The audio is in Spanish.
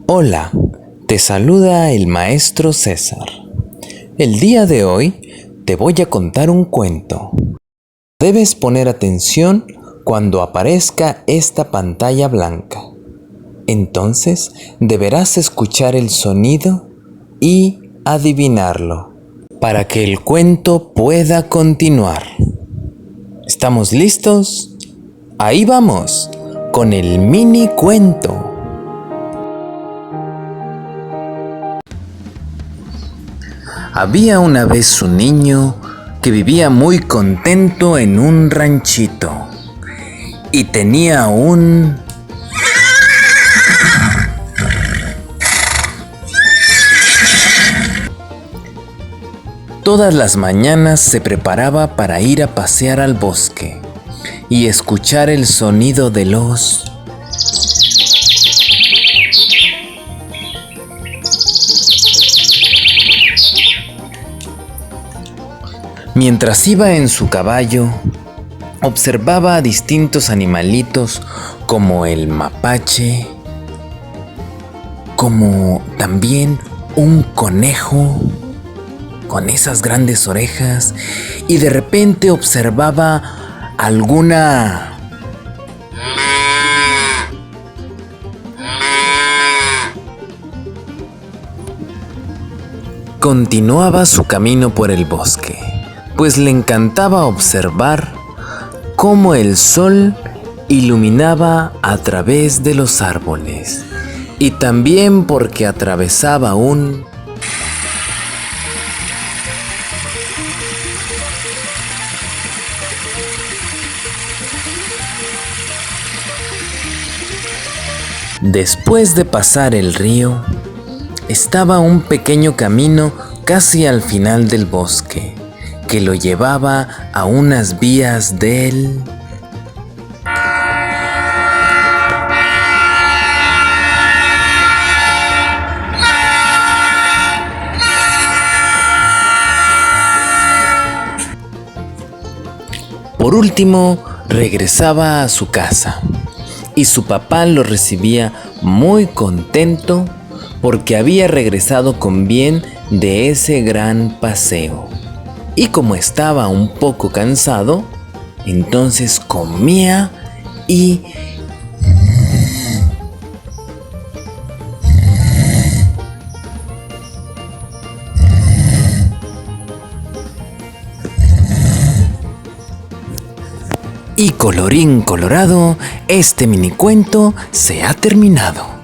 Hola, te saluda el maestro César. El día de hoy te voy a contar un cuento. Debes poner atención cuando aparezca esta pantalla blanca. Entonces deberás escuchar el sonido y adivinarlo para que el cuento pueda continuar. ¿Estamos listos? Ahí vamos con el mini cuento. Había una vez un niño que vivía muy contento en un ranchito y tenía un... Todas las mañanas se preparaba para ir a pasear al bosque y escuchar el sonido de los... Mientras iba en su caballo, observaba a distintos animalitos como el mapache, como también un conejo con esas grandes orejas, y de repente observaba alguna... Continuaba su camino por el bosque, pues le encantaba observar cómo el sol iluminaba a través de los árboles, y también porque atravesaba un... Después de pasar el río, estaba un pequeño camino casi al final del bosque, que lo llevaba a unas vías del... Por último, regresaba a su casa y su papá lo recibía muy contento porque había regresado con bien de ese gran paseo. Y como estaba un poco cansado, entonces comía y... Y colorín colorado, este mini cuento se ha terminado.